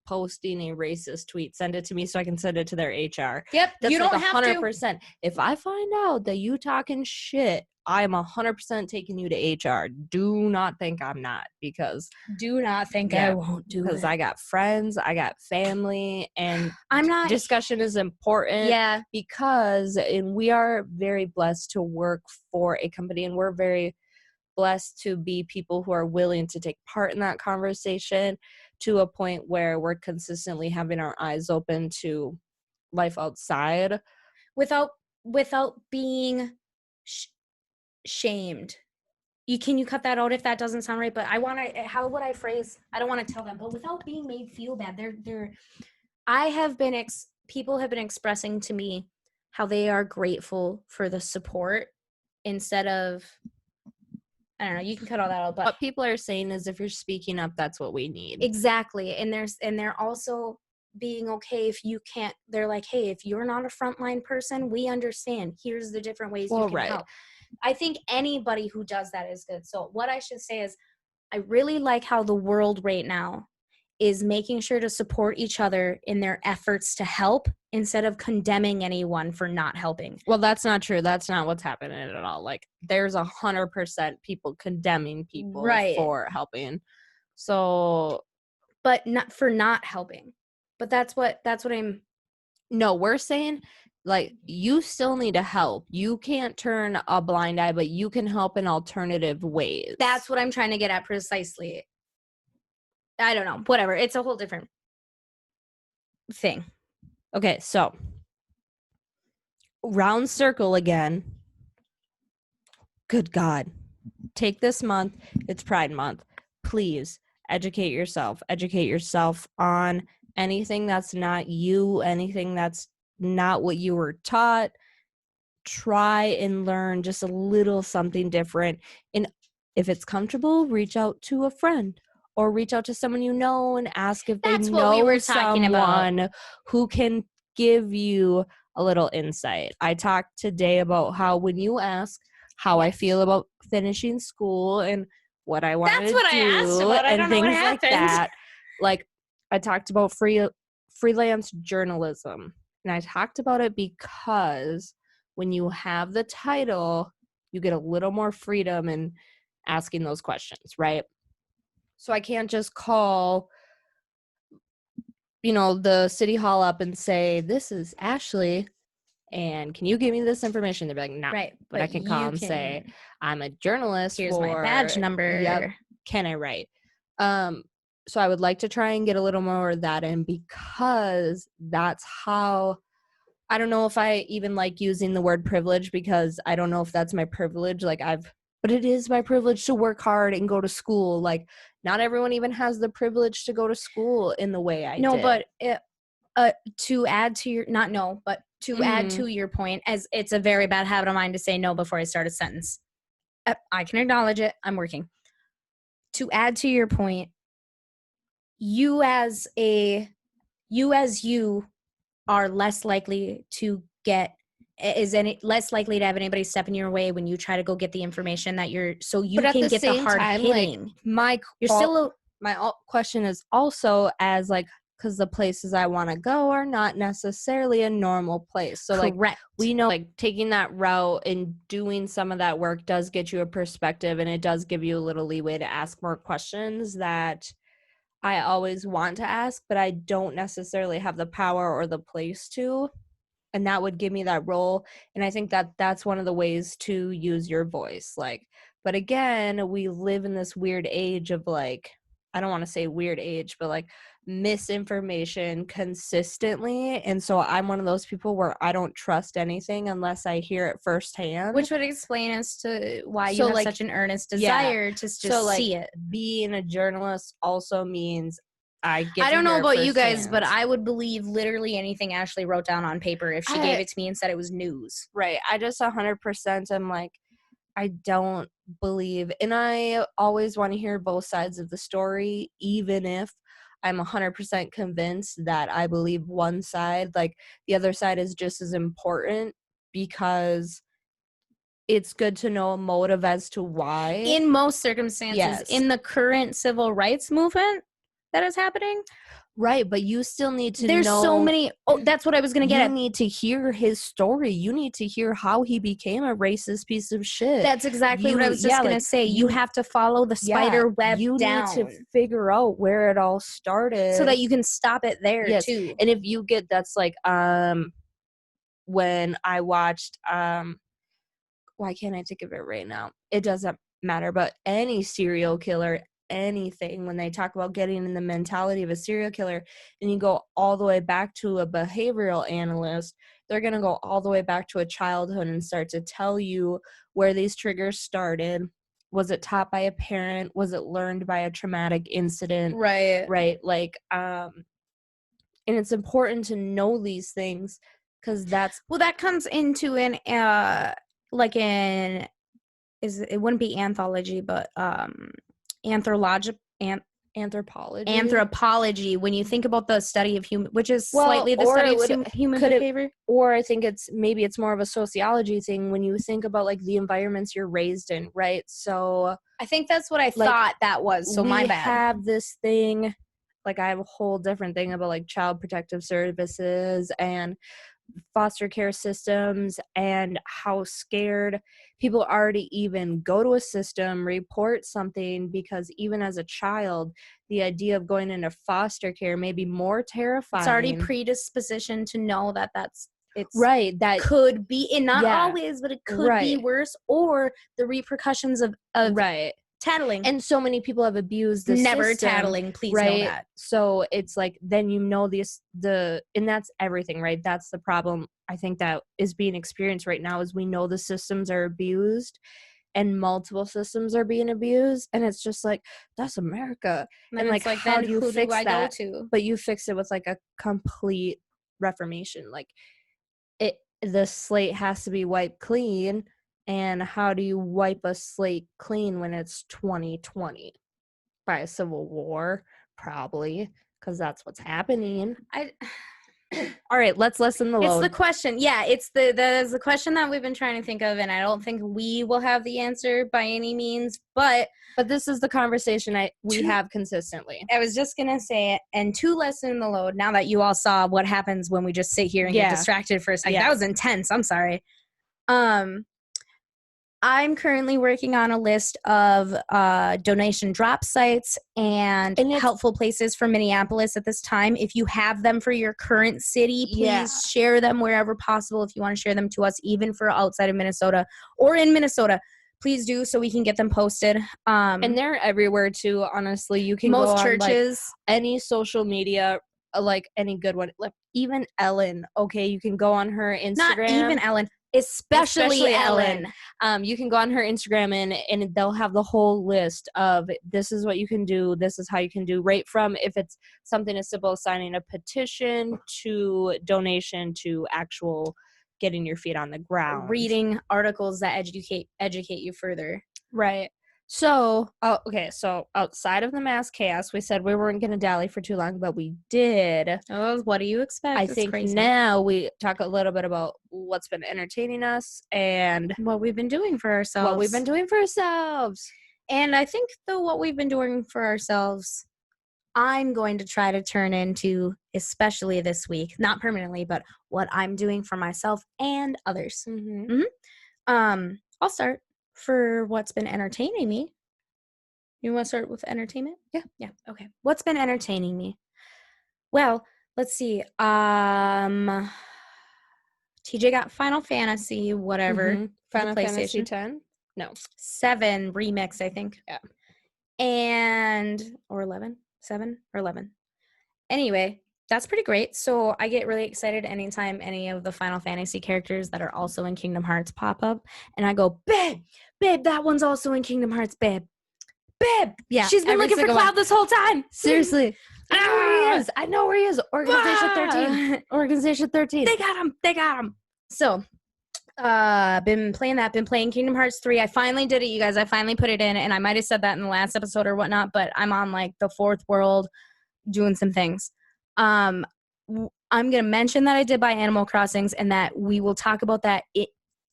posting a racist tweet, send it to me so I can send it to their HR. Yep, that's you like don't have to. 100%. If I find out that you talking shit, I'm 100% taking you to HR. Do not think I'm not, because do not think I won't do it. Because I got friends, I got family, and I'm not. Discussion is important. Yeah, because we are very blessed to work for a company, and we're very blessed to be people who are willing to take part in that conversation to a point where we're consistently having our eyes open to life outside without being shamed. Can you cut that out if that doesn't sound right? But how would I phrase? I don't want to tell them, but without being made feel bad. People have been expressing to me how they are grateful for the support instead of, I don't know, you can cut all that out, but what people are saying is, if you're speaking up, that's what we need. Exactly. And they're also being okay if you can't. They're like, hey, if you're not a frontline person, we understand. Here's the different ways you can help. I think anybody who does that is good. So what I should say is, I really like how the world right now is making sure to support each other in their efforts to help instead of condemning anyone for not helping. Well, that's not true. That's not what's happening at all. Like, there's 100% people condemning people for helping. So, but not for not helping. But that's what I'm No, we're saying like you still need to help. You can't turn a blind eye, but you can help in alternative ways. That's what I'm trying to get at precisely. I don't know. Whatever. It's a whole different thing. Okay, so round circle again. Good God. Take this month. It's Pride Month. Please educate yourself. Educate yourself on anything that's not you, anything that's not what you were taught. Try and learn just a little something different. And if it's comfortable, reach out to a friend or reach out to someone you know and ask if That's they what we know were talking about. someone who can give you a little insight. I talked today about how when you ask how I feel about finishing school and what I want to do, That's what I asked about. I and don't know what things like happened. that. Like I talked about freelance journalism, and I talked about it because when you have the title, you get a little more freedom in asking those questions, right? So I can't just call, the city hall up and say, "This is Ashley, and can you give me this information?" They'd be like, "No." Right. But I can call and say, "I'm a journalist. Here's my badge number. Yep. Can I write?" So I would like to try and get a little more of that in, because that's how, I don't know if I even like using the word privilege, because I don't know if that's my privilege. But it is my privilege to work hard and go to school. Like, not everyone even has the privilege to go to school in the way I did. No, but to add to your, not no, but to add to your point, as it's a very bad habit of mine to say no before I start a sentence. I can acknowledge it. I'm working. To add to your point, you as you are less likely to get less likely to have anybody step in your way when you try to go get the information that you're, so you can get the hard hitting. My question is also as like, because the places I want to go are not necessarily a normal place. So correct. Like we know like taking that route and doing some of that work does get you a perspective, and it does give you a little leeway to ask more questions that I always want to ask, but I don't necessarily have the power or the place to. And that would give me that role. And I think that that's one of the ways to use your voice. Like, but again, we live in this weird age of like, I don't want to say weird age, but like misinformation consistently. And so I'm one of those people where I don't trust anything unless I hear it firsthand. Which would explain as to why you have such an earnest desire to just see it. Being a journalist also means I don't know about you guys, but I would believe literally anything Ashley wrote down on paper if she gave it to me and said it was news. Right. I just 100% am like, I don't believe, and I always want to hear both sides of the story, even if I'm 100% convinced that I believe one side. Like, the other side is just as important, because it's good to know a motive as to why. In most circumstances, in the current civil rights movement that is happening. Right, but you still need to know. There's so many. Oh, that's what I was going to get at. You need to hear his story. You need to hear how he became a racist piece of shit. That's exactly what I was just going to say. You have to follow the spider web down. You need to figure out where it all started, so that you can stop it there, too. And if you get, that's like, when I watched, why can't I think of it right now? It doesn't matter, but any serial killer, anything, when they talk about getting in the mentality of a serial killer, and you go all the way back to a behavioral analyst, they're going to go all the way back to a childhood and start to tell you where these triggers started. Was it taught by a parent? Was it learned by a traumatic incident? Right. Like, and it's important to know these things, because that's, well, that comes into it wouldn't be anthology, but anthropology, when you think about the study of human, which is slightly the study of human behavior. Or I think it's more of a sociology thing when you think about like the environments you're raised in, right? So I think that's what I thought that was. So my bad. We have this thing, like I have a whole different thing about like child protective services, foster care systems and how scared people are to even go to a system, report something, because even as a child, the idea of going into foster care may be more terrifying. It's already predisposition to know that it's right, that could be, and not yeah, always, but it could be right, worse, or the repercussions of right. tattling. And so many people have abused the Never system, tattling, please know right? that. So it's like, then you know and that's everything, right? That's the problem I think that is being experienced right now, is we know the systems are abused and multiple systems are being abused, and it's just like, that's America. And And like, it's like, how then do you who fix do I that? go to? But you fix it with like a complete reformation. Like, the slate has to be wiped clean. And how do you wipe a slate clean when it's 2020? By a civil war, probably, because that's what's happening. All right, let's lessen the load. It's the question. Yeah, it's the question that we've been trying to think of, and I don't think we will have the answer by any means, but this is the conversation we have consistently. I was just gonna say it, and to lessen the load, now that you all saw what happens when we just sit here and get distracted for a second. That was intense. I'm sorry. I'm currently working on a list of donation drop sites and helpful places for Minneapolis at this time. If you have them for your current city, please share them wherever possible. If you want to share them to us, even for outside of Minnesota or in Minnesota, please do, so we can get them posted. And they're everywhere too, honestly. You can most go churches, on, like, any social media, like any good one. Like, even Ellen, okay, you can go on her Instagram. Not even Ellen. Especially Ellen. You can go on her Instagram and they'll have the whole list of, this is what you can do, this is how you can do, right from if it's something as simple as signing a petition to donation to actual getting your feet on the ground, reading articles that educate you further. Right. So, okay, so outside of the mass chaos, we said we weren't going to dally for too long, but we did. Oh, what do you expect? I think crazy. Now we talk a little bit about what's been entertaining us and what we've been doing for ourselves. And I think, though, what we've been doing for ourselves, I'm going to try to turn into, especially this week, not permanently, but what I'm doing for myself and others. I'll start for what's been entertaining me. You want to start with entertainment? Yeah. Okay. What's been entertaining me? Well, let's see. TJ got Final Fantasy, whatever. Final Fantasy 10? No. 7 remix, I think. Yeah. Or 11. 7 or 11. Anyway, that's pretty great. So I get really excited anytime any of the Final Fantasy characters that are also in Kingdom Hearts pop up. And I go, babe, that one's also in Kingdom Hearts, babe. Yeah, she's been looking for Cloud this whole time. Seriously. I know where he is. Organization 13. They got him. So, been playing that. Been playing Kingdom Hearts 3. I finally did it, you guys. I finally put it in, and I might have said that in the last episode or whatnot, but I'm on, like, the 4th world doing some things. I'm going to mention that I did buy Animal Crossings, and that we will talk about that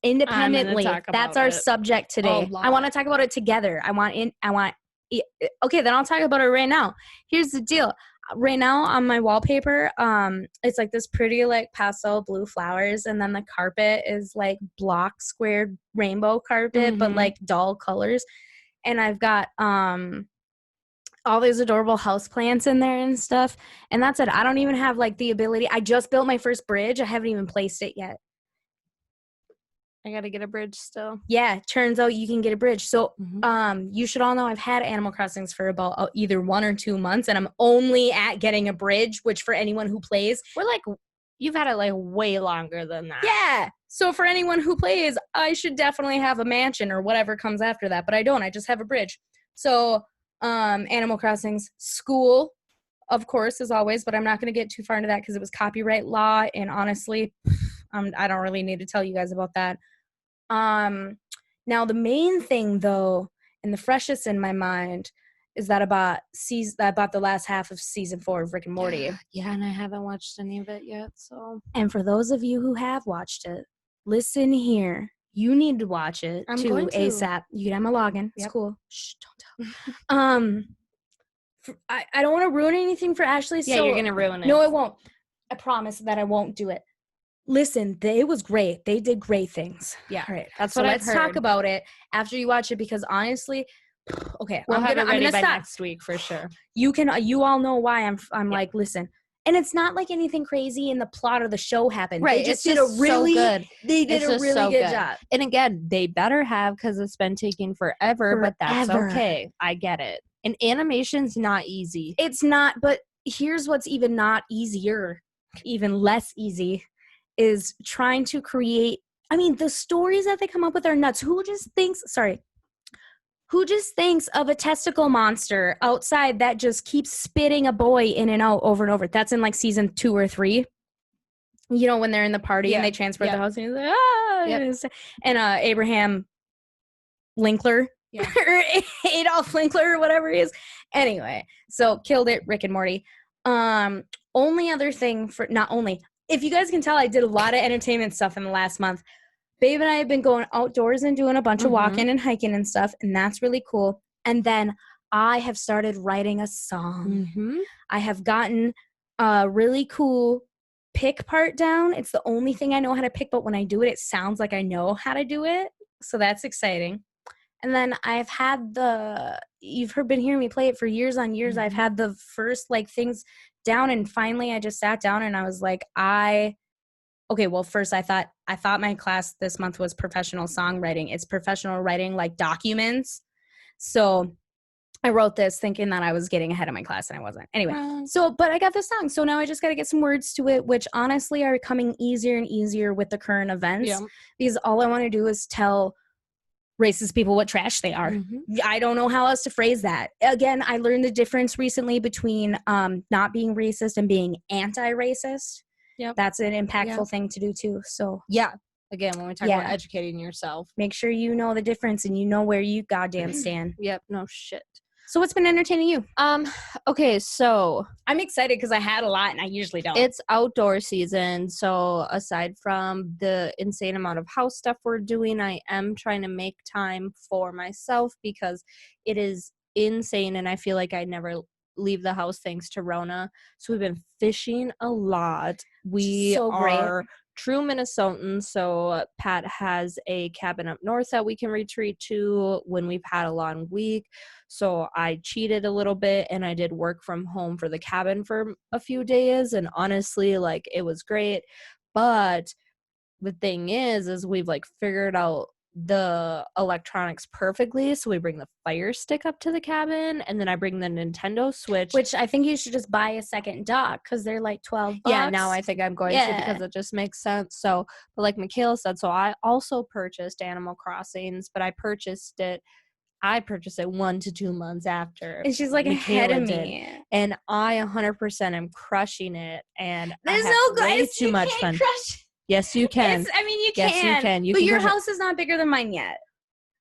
independently. That's our subject today. I want to talk about it together. Okay, then I'll talk about it right now. Here's the deal. Right now on my wallpaper, it's like this pretty, like, pastel blue flowers, and then the carpet is like block squared rainbow carpet, but like dull colors. And I've got all these adorable houseplants in there and stuff. And that's it. I don't even have, like, the ability. I just built my first bridge. I haven't even placed it yet. I gotta get a bridge still. Yeah, turns out you can get a bridge. So you should all know I've had Animal Crossings for about either 1 or 2 months, and I'm only at getting a bridge, which for anyone who plays, you've had it like way longer than that. Yeah. So for anyone who plays, I should definitely have a mansion or whatever comes after that, but I don't. I just have a bridge. So Animal Crossings, school, of course, as always, but I'm not going to get too far into that because it was copyright law, and honestly, I don't really need to tell you guys about that. Now the main thing, though, and the freshest in my mind, is that I bought the last half of season 4 of Rick and Morty. Yeah, and I haven't watched any of it yet. So, and for those of you who have watched it, listen here. You need to watch it ASAP. You get my login. It's cool. Shh, don't tell. I don't want to ruin anything for Ashley. Yeah, so you're gonna ruin it. No, I won't. I promise that I won't do it. listen, it was great. They did great things. Yeah, All right. that's So what I've let's talk heard. about it after you watch it, because honestly, okay, We'll have it ready I'm by gonna stop. next week for sure. You all know why I'm Yeah. like, listen. And it's not like anything crazy in the plot of the show happened. Right, They just it's did a just so really good. They did It's a just really so good good. job. And again, they better have, because it's been taking forever, but that's Forever. okay. I get it. And animation's not easy. It's not, but here's what's even not easier, even less easy, is trying to create. I mean, the stories that they come up with are nuts. Who just thinks of a testicle monster outside that just keeps spitting a boy in and out over and over? That's in like season 2 or 3. You know, when they're in the party and they transport the house, and he's like, ah, and Abraham Linkler, or Adolf Linkler, or whatever he is. Anyway, so killed it, Rick and Morty. Only other thing for, not only, if you guys can tell, I did a lot of entertainment stuff in the last month. Babe and I have been going outdoors and doing a bunch of walking and hiking and stuff, and that's really cool. And then I have started writing a song. I have gotten a really cool pick part down. It's the only thing I know how to pick, but when I do it, it sounds like I know how to do it. So that's exciting. And then I've had been hearing me play it for years on years. I've had the first like things down, and finally I just sat down and I was like, okay, well, first I thought my class this month was professional songwriting. It's professional writing, like documents. So I wrote this thinking that I was getting ahead of my class, and I wasn't. Anyway, but I got this song. So now I just got to get some words to it, which honestly are becoming easier and easier with the current events. Yeah. Because all I want to do is tell racist people what trash they are. I don't know how else to phrase that. Again, I learned the difference recently between not being racist and being anti-racist. Yep. That's an impactful thing to do too. So yeah, again, when we talk about educating yourself, make sure you know the difference and you know where you goddamn stand. Yep, no shit. So what's been entertaining you? Okay, so I'm excited because I had a lot and I usually don't. It's outdoor season, so aside from the insane amount of house stuff we're doing, I am trying to make time for myself because it is insane, and I feel like I never leave the house thanks to Rona. So we've been fishing a lot. We are true Minnesotans, so Pat has a cabin up north that we can retreat to when we've had a long week. So I cheated a little bit and I did work from home for the cabin for a few days, and honestly, like, it was great. But the thing is we've like figured out the electronics perfectly. So we bring the Fire Stick up to the cabin, and then I bring the Nintendo Switch, which I think you should just buy a second dock because they're like $12. Yeah, now I think I'm going to, because it just makes sense. So, but like Michaela said, so I also purchased Animal Crossings, but I purchased it 1 to 2 months after. And she's like ahead of me. And I 100% am crushing it. And there's I have way too much fun. Yes, you can. You can. Yes, you can. But your house is not bigger than mine yet.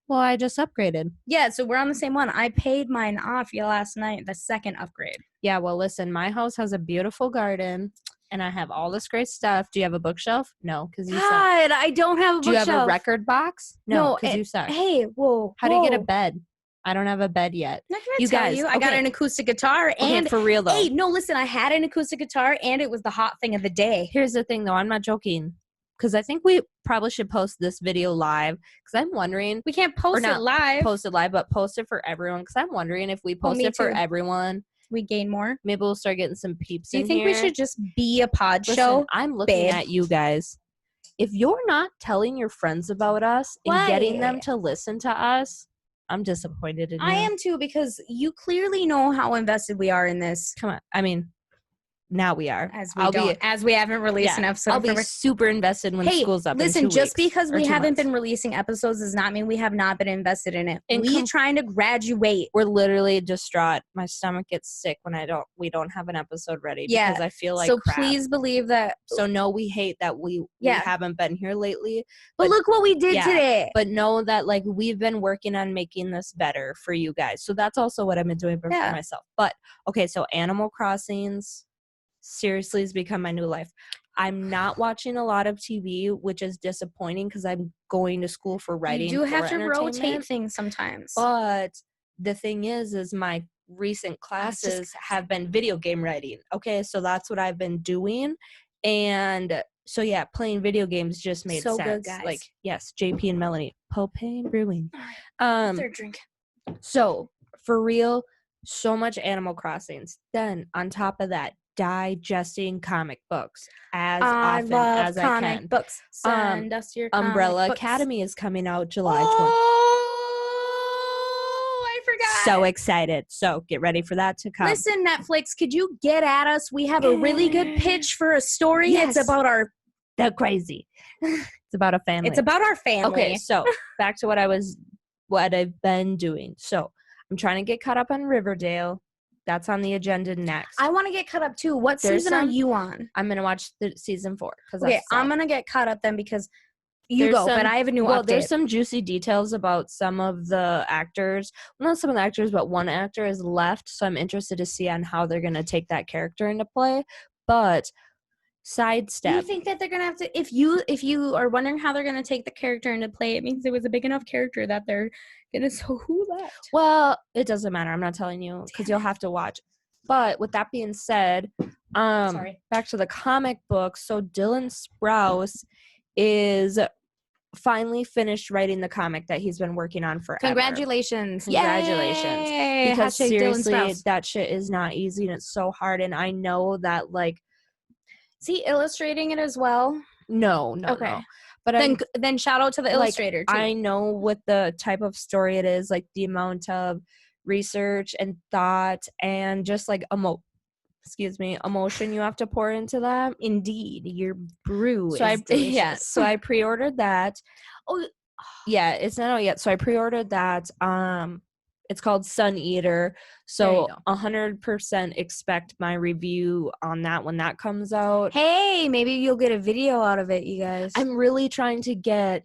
Well, I just upgraded. Yeah, so we're on the same one. I paid mine off last night, the second upgrade. Yeah, well, listen, my house has a beautiful garden, and I have all this great stuff. Do you have a bookshelf? No, because you suck. God, I don't have a bookshelf. Do you have a record box? No, because you suck. Hey, whoa. How do you get a bed? I don't have a bed yet. I'm not gonna tell you. I got an acoustic guitar, and for real though. Hey, no, listen, I had an acoustic guitar, and it was the hot thing of the day. Here's the thing, though. I'm not joking, because I think we probably should post this video live, because I'm wondering. We can't post it live. Post it live, but post it for everyone, because I'm wondering if we post it for everyone, we gain more. Maybe we'll start getting some peeps. Do you think we should just be a pod show? I'm looking at you guys. If you're not telling your friends about us and getting them to listen to us, I'm disappointed in you. I am too, because you clearly know how invested we are in this. Come on. I mean, now we are. As we haven't released an episode. I'll be super invested when school's up. Listen, in 2 just weeks because we haven't been releasing episodes does not mean we have not been invested in it. We're trying to graduate. We're literally distraught. My stomach gets sick when we don't have an episode ready. Yeah, because I feel like crap. Please believe that. So no, we hate that we haven't been here lately. But look what we did today. But know that like we've been working on making this better for you guys. So that's also what I've been doing for myself. But okay, so Animal Crossings seriously has become my new life. I'm not watching a lot of TV, which is disappointing because I'm going to school for writing. You do have to rotate things sometimes. But the thing is my recent classes have been video game writing. Okay, so that's what I've been doing. And So yeah, playing video games just made So sense. good, guys. Like, yes, JP and Melanie, Propane Brewing. All right, third drink. So for real, so much Animal Crossings. Then on top of that, digesting comic books as I often love as I comic can. books. Send us your Umbrella comic books. Academy is coming out July 20th. Oh, I forgot. So excited. So get ready for that to come. Listen, Netflix, could you get at us? We have a really good pitch for a story. Yes. It's about our They're crazy. It's about a family. It's about our family. Okay, so back to what I've been doing. So I'm trying to get caught up on Riverdale. That's on the agenda next. I want to get caught up too. What There's season are you on? I'm gonna watch the season 4 because Okay, I'm gonna get caught up then because you go, but I have a new update. There's some juicy details about some of the actors. Well, not some of the actors, but one actor is left, so I'm interested to see on how they're gonna take that character into play. But sidestep. You think that they're gonna have to? If you are wondering how they're gonna take the character into play, it means it was a big enough character that they're gonna. So who left? Well, it doesn't matter. I'm not telling you because you'll have to watch. But with that being said, back to the comic book. So Dylan Sprouse is finally finished writing the comic that he's been working on forever. Congratulations. Yay! Because Hashtag seriously, that shit is not easy and it's so hard. And I know that, like, is he illustrating it as well? No. Okay. No. But then shout out to the illustrator too. I know what the type of story it is, like the amount of research and thought and just like emotion you have to pour into that. Indeed, your brew is delicious. So I pre-ordered that. Oh yeah, it's not out yet. So I pre-ordered that. It's called Sun Eater. So 100% expect my review on that when that comes out. Hey, maybe you'll get a video out of it, you guys. I'm really trying to get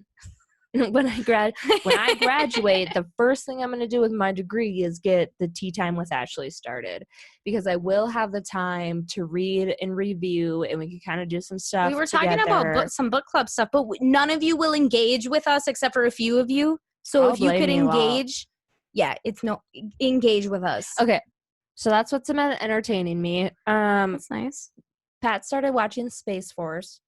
when I graduate, the first thing I'm going to do with my degree is get the Tea Time with Ashley started, because I will have the time to read and review, and we can kind of do some stuff. We were talking about some book club stuff, but none of you will engage with us except for a few of you. So if you could engage, engage with us. Okay, so that's what's been entertaining me. That's nice. Pat started watching Space Force.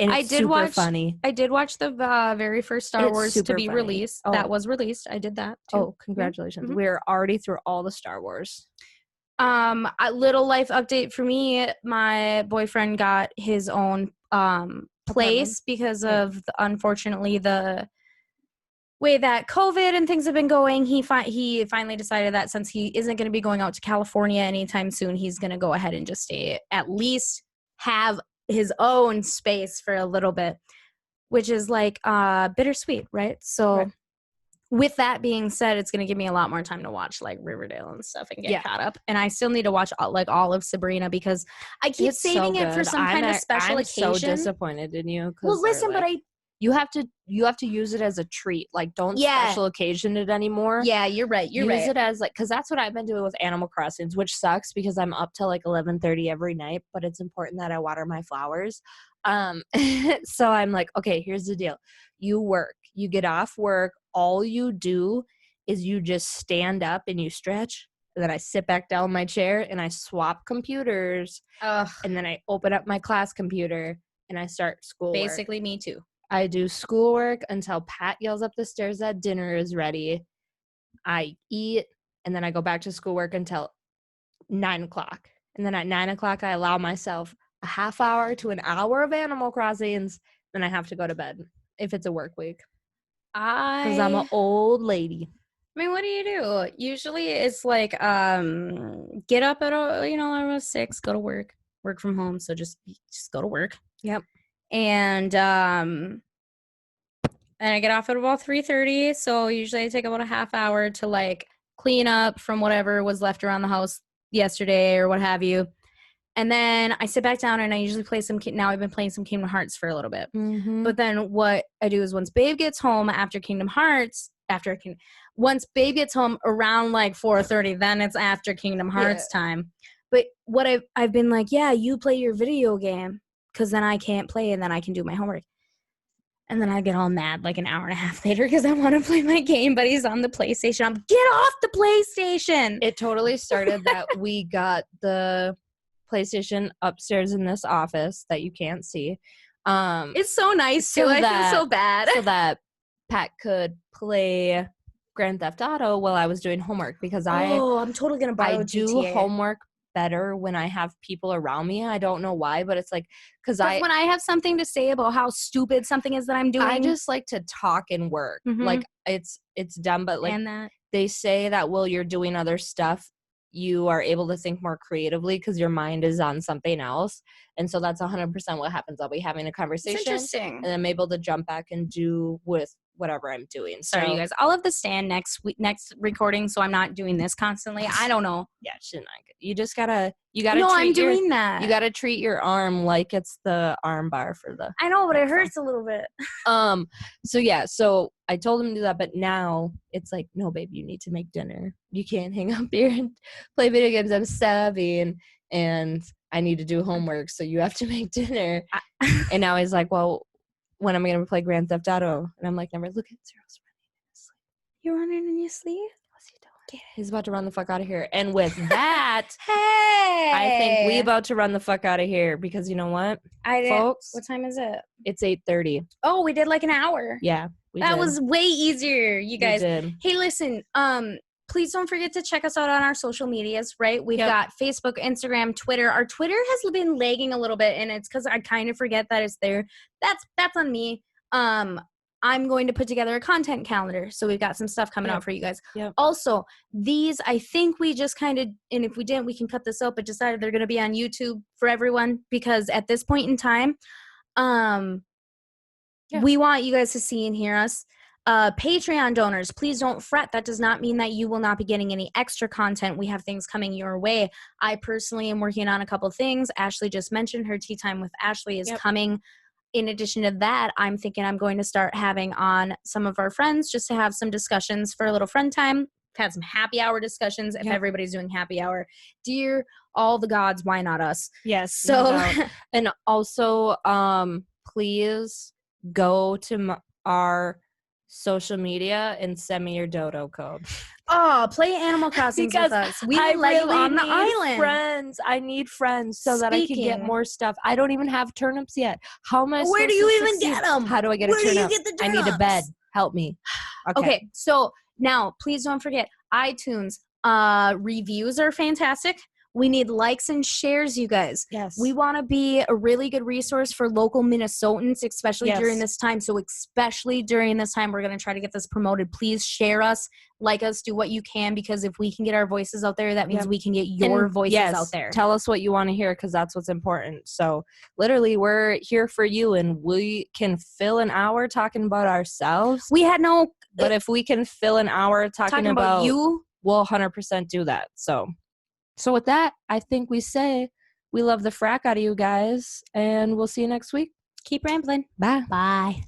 And I did watch. Funny. I did watch the very first Star Wars to be released. Oh. That was released. I did that too. Oh, congratulations! Mm-hmm. We're already through all the Star Wars. A little life update for me. My boyfriend got his own place because of unfortunately the way that COVID and things have been going. He finally decided that since he isn't going to be going out to California anytime soon, he's going to go ahead and just stay, at least have his own space for a little bit, which is like bittersweet, right? So with that being said, it's going to give me a lot more time to watch like Riverdale and stuff and get caught up. And I still need to watch like all of Sabrina because I keep saving it for some kind of special occasion. I'm so disappointed in you. Well, listen, but you have to use it as a treat. Like, don't special occasion it anymore. Yeah, you're right. Use it as like, because that's what I've been doing with Animal Crossings, which sucks because I'm up till like 11:30 every night. But it's important that I water my flowers. So I'm like, okay, here's the deal. You work. You get off work. All you do is you just stand up and you stretch. And then I sit back down in my chair and I swap computers. And then I open up my class computer and I start schoolwork. Basically, me too. I do schoolwork until Pat yells up the stairs that dinner is ready. I eat, and then I go back to schoolwork until 9 o'clock. And then at 9 o'clock, I allow myself a half hour to an hour of Animal Crossings. Then I have to go to bed if it's a work week. Because I'm an old lady. I mean, what do you do? Usually it's like get up at around 6, go to work from home. So just go to work. Yep. And I get off at about 3:30. So usually I take about a half hour to like clean up from whatever was left around the house yesterday or what have you. And then I sit back down and I usually play now I've been playing some Kingdom Hearts for a little bit. Mm-hmm. But then what I do is once Babe gets home after Kingdom Hearts, once Babe gets home around like 4:30, then it's after Kingdom Hearts time. But what I've been like, you play your video game. Because then I can't play and then I can do my homework. And then I get all mad like an hour and a half later because I want to play my game, but he's on the PlayStation. I'm get off the PlayStation. It totally started that we got the PlayStation upstairs in this office that you can't see. It's so nice too. so I that- feel so bad. so that Pat could play Grand Theft Auto while I was doing homework, because I'm totally gonna borrow I do GTA. homework better when I have people around me. I don't know why, but it's like because when I have something to say about how stupid something is that I'm doing, I just like to talk and work. Mhm. Like it's dumb, but like and that. they say that while you're doing other stuff, you are able to think more creatively because your mind is on something else. And so that's 100% what happens. I'll be having a It's conversation interesting. and I'm able to jump back and do with whatever I'm doing. Sorry, So, you guys. I'll have the stand next recording, so I'm not doing this constantly. I don't know. yeah, shit, not good. You gotta No, I'm treat your, doing that. you gotta treat your arm like it's the arm bar for the I know, but it microphone. hurts a little bit. So yeah, so I told him to do that, but now it's like, no, babe, you need to make dinner. You can't hang up here and play video games. I'm savvy and I need to do homework, so you have to make dinner. And now he's like, well, when am I gonna play Grand Theft Auto? And I'm like, never. Look at Zero's running in his sleep. You're running in your sleep? What's he doing? He's about to run the fuck out of here. And with that, Hey! I think we about to run the fuck out of here, because you know what, I didn't. folks? What time is it? It's 8:30. Oh, we did like an hour. Yeah, That did. was way easier, you We guys. did. Hey, listen, please don't forget to check us out on our social medias, right? We've Yep. got Facebook, Instagram, Twitter. Our Twitter has been lagging a little bit, and it's because I kind of forget that it's there. That's on me. I'm going to put together a content calendar, so we've got some stuff coming Yep. out for you guys. Yep. Also, these, I think we just kind of, and if we didn't, we can cut this out, but decided they're going to be on YouTube for everyone, because at this point in time, Yeah. we want you guys to see and hear us. Patreon donors, please don't fret. That does not mean that you will not be getting any extra content. We have things coming your way. I personally am working on a couple things. Ashley just mentioned her Tea Time with Ashley is Yep. coming. In addition to that, I'm thinking I'm going to start having on some of our friends just to have some discussions for a little friend time. Had some happy hour discussions if Yep. everybody's doing happy hour. Dear all the gods, why not us? Yes. So no doubt. And also, please go to our social media and send me your dodo code. play Animal Crossing Because with us. We I will let you really on the need island. friends. I need friends so that I can get Speaking- more stuff. I don't even have turnips yet. How am I Where supposed do you to even succeed? get them? How do I get Where a do you turnip? get the I need a turnips? bed. Help me. Okay, so now please don't forget iTunes. Reviews are fantastic. We need likes and shares, you guys. Yes. We want to be a really good resource for local Minnesotans, especially Yes. during this time. So especially during this time, we're going to try to get this promoted. Please share us, like us, do what you can, because if we can get our voices out there, that means Yep. we can get your And voices yes, out there. Tell us what you want to hear, because that's what's important. So literally, we're here for you, and we can fill an hour talking about ourselves. We had no But if we can fill an hour talking about you. we'll 100% do that. So with that, I think we say we love the frack out of you guys, and we'll see you next week. Keep rambling. Bye. Bye.